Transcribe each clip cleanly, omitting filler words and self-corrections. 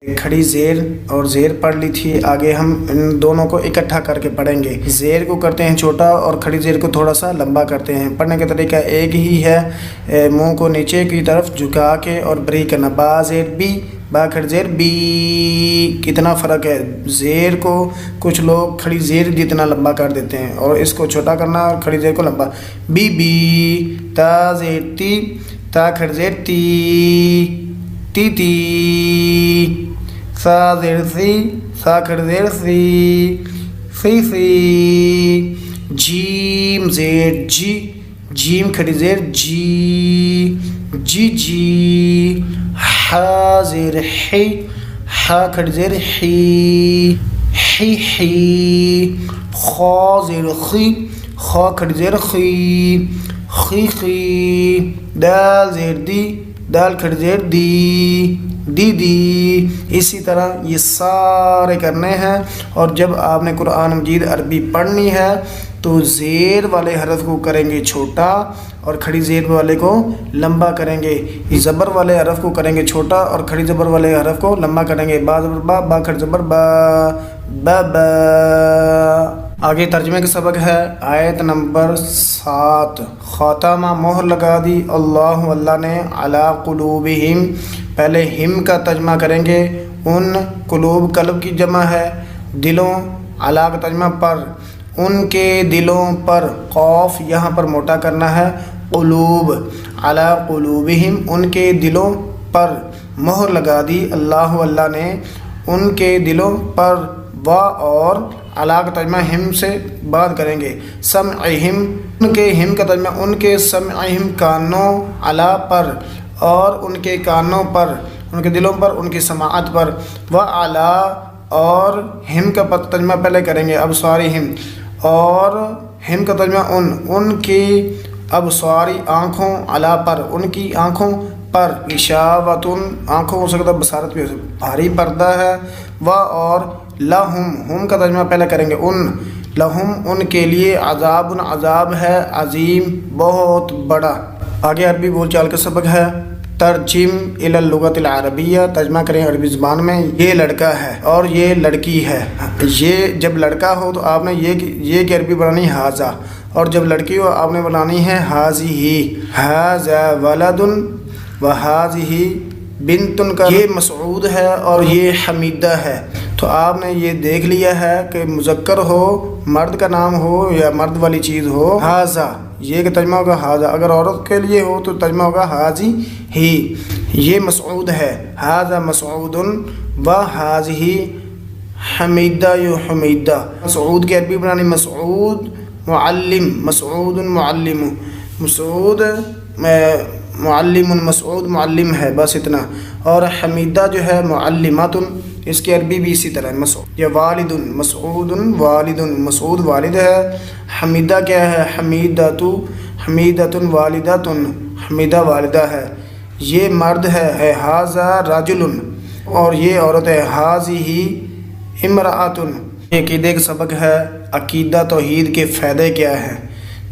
کھڑی زیر اور زیر پڑھ لی تھی، آگے ہم ان دونوں کو اکٹھا کر کے پڑھیں گے۔ زیر کو کرتے ہیں چھوٹا اور کھڑی زیر کو تھوڑا سا لمبا کرتے ہیں۔ پڑھنے کا طریقہ ایک ہی ہے، منہ کو نیچے کی طرف جھکا کے اور بریک کرنا۔ با زیر بی، با کھڑی زیر بی۔ کتنا فرق ہے، زیر کو کچھ لوگ کھڑی زیر جتنا لمبا کر دیتے ہیں اور اس کو چھوٹا کرنا اور کھڑی زیر کو لمبا۔ بی بی، تا زیر تی، تا کھڑی زیر تی، تی تی۔ سا زیر سی، سا کھڑی زیر سی، سی سی۔ جیم زیر جی، جیم کھڑی زیر جی، جی جی۔ ہا زیر حی، ہا کھڑی زیر حی، حی حی۔ خا زیر خی، خا کھڑی زیر خی، خی خی۔ دال زیر دی، دال کھڑی زیر دی، دی دی۔ اسی طرح یہ سارے کرنے ہیں، اور جب آپ نے قرآن مجید عربی پڑھنی ہے تو زیر والے حرف کو کریں گے چھوٹا اور کھڑی زیر والے کو لمبا کریں گے۔ زبر والے حرف کو کریں گے چھوٹا اور کھڑی زبر والے حرف کو لمبا کریں گے۔ با زبر با، با کھڑی زبر با، با با۔ آگے ترجمے کا سبق ہے، آیت نمبر 7۔ خاتمہ مہر لگا دی اللہ، اللہ نے، علی قلوبہم، پہلے ہم کا ترجمہ کریں گے، ان قلوب قلب کی جمع ہے، دلوں، علی کا ترجمہ پر، ان کے دلوں پر، قاف یہاں پر موٹا کرنا ہے، قلوب، علی قلوبہم، ان کے دلوں پر مہر لگا دی اللہ، اللہ نے، ان کے دلوں پر، و اور علی کا ترجمہ ہم سے بعد کریں گے، سمعہم، ان کے ہم کا ترجمہ ان کے سمعہم کانوں، علی پر، اور ان کے کانوں پر، ان کے دلوں پر، ان کی سماعت پر، و علی اور ہم کا ترجمہ پہلے کریں گے، ابصارہم، اور ہم کا ترجمہ ان کی ابصاری آنکھوں، علی پر، ان کی آنکھوں پر، غشاوۃ آنکھوں ہو سکتا ہے، بصارت بھی ہو سکتا ہے، بھاری پردہ ہے، و اور لہم، ہم کا ترجمہ پہلے کریں گے، ان، لہم ان کے لیے، عذاب عذاب ہے، عظیم بہت بڑا۔ آگے عربی بول چال کا سبق ہے، ترجم الی اللغۃ العربیہ، ترجمہ کریں عربی زبان میں۔ یہ لڑکا ہے اور یہ لڑکی ہے، یہ جب لڑکا ہو تو آپ نے یہ کی عربی بنانی ھذا، اور جب لڑکی ہو آپ نے بنانی ہے ھذہ، ھذا ولد و ھذہ بنت، کا یہ مسعود ہے اور یہ حمیدہ ہے۔ تو آپ نے یہ دیکھ لیا ہے کہ مذکر ہو، مرد کا نام ہو یا مرد والی چیز ہو، ھذا، یہ کا ترجمہ ہوگا ھذا، اگر عورت کے لیے ہو تو ترجمہ ہوگا ھذہ ہی، یہ مسعود ہے، ھذا مسعود و ھذہ حمیدہ، یو حمیدہ۔ مسعود کی عربی بنانی مسعود معلم، مسعود معلم، مسعود معلم، مسعود معلم ہے، بس اتنا۔ اور حمیدہ جو ہے معلمات، اس کی عربی بھی اسی طرح ہے، مسعود یا والد، مسعود والد، مسعود والد ہے، حمیدہ کیا ہے، حمیدۃ، حمیدۃ والدۃ، حمیدہ والدہ ہے، یہ مرد ہے، ھذا رجل، اور یہ عورت ہے، ھذہ امرأۃ۔ عقیدے کا سبق ہے، عقیدہ توحید کے فائدے کیا ہیں؟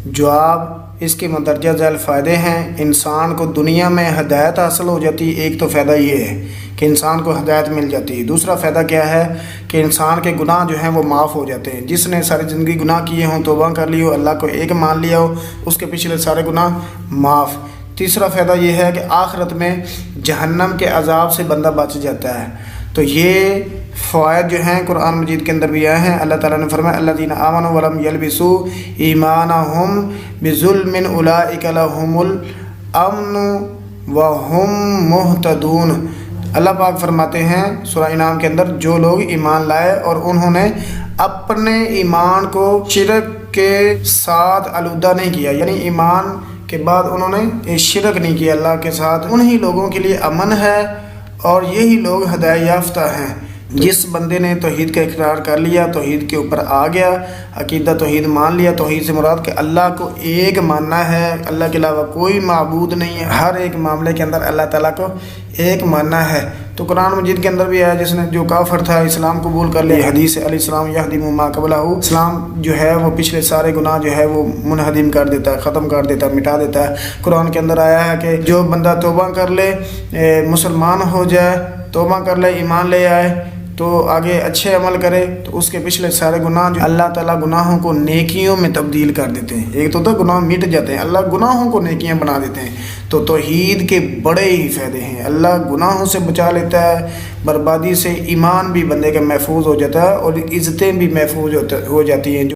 جواب، اس کے مندرجہ ذیل فائدے ہیں، انسان کو دنیا میں ہدایت حاصل ہو جاتی، ایک تو فائدہ یہ ہے کہ انسان کو ہدایت مل جاتی ہے، دوسرا فائدہ کیا ہے کہ انسان کے گناہ جو ہیں وہ معاف ہو جاتے ہیں، جس نے ساری زندگی گناہ کیے ہوں، توبہ کر لی ہو، اللہ کو ایک مان لیا ہو، اس کے پچھلے سارے گناہ معاف۔ تیسرا فائدہ یہ ہے کہ آخرت میں جہنم کے عذاب سے بندہ بچ جاتا ہے۔ تو یہ فوائد جو ہیں قرآن مجید کے اندر بھی آئے ہیں۔ اللہ تعالیٰ نے فرمایا الذین آمنوا ولم یلبسوا ایمانہم بظلم اولئک لہم الامن وہم مہتدون۔ اللہ پاک فرماتے ہیں سورہ انعام کے اندر، جو لوگ ایمان لائے اور انہوں نے اپنے ایمان کو شرک کے ساتھ آلودہ نہیں کیا، یعنی ایمان کے بعد انہوں نے شرک نہیں کیا اللہ کے ساتھ، انہی لوگوں کے لیے امن ہے اور یہی لوگ ہدایت یافتہ ہیں۔ جس بندے نے توحید کا اقرار کر لیا، توحید کے اوپر آ گیا، عقیدہ توحید مان لیا، توحید سے مراد کہ اللہ کو ایک ماننا ہے، اللہ کے علاوہ کوئی معبود نہیں ہے، ہر ایک معاملے کے اندر اللہ تعالیٰ کو ایک ماننا ہے۔ تو قرآن مجید کے اندر بھی آیا، جس نے جو کافر تھا اسلام قبول کر لیا، حدیث علیہ السلام یہدم ما قبلہ، اسلام جو ہے وہ پچھلے سارے گناہ جو ہے وہ منہدم کر دیتا ہے، ختم کر دیتا ہے، مٹا دیتا ہے۔ قرآن کے اندر آیا ہے کہ جو بندہ توبہ کر لے، مسلمان ہو جائے توبہ کر لے، ایمان لے آئے تو آگے اچھے عمل کرے تو اس کے پچھلے سارے گناہ جو اللہ تعالیٰ گناہوں کو نیکیوں میں تبدیل کر دیتے ہیں. ایک تو گناہ مٹ جاتے ہیں، اللہ گناہوں کو نیکیاں بنا دیتے ہیں. تو توحید کے بڑے ہی فائدے ہیں. اللہ گناہوں سے بچا لیتا ہے، بربادی سے ایمان بھی بندے کا محفوظ ہو جاتا ہے اور عزتیں بھی محفوظ ہو جاتی ہیں.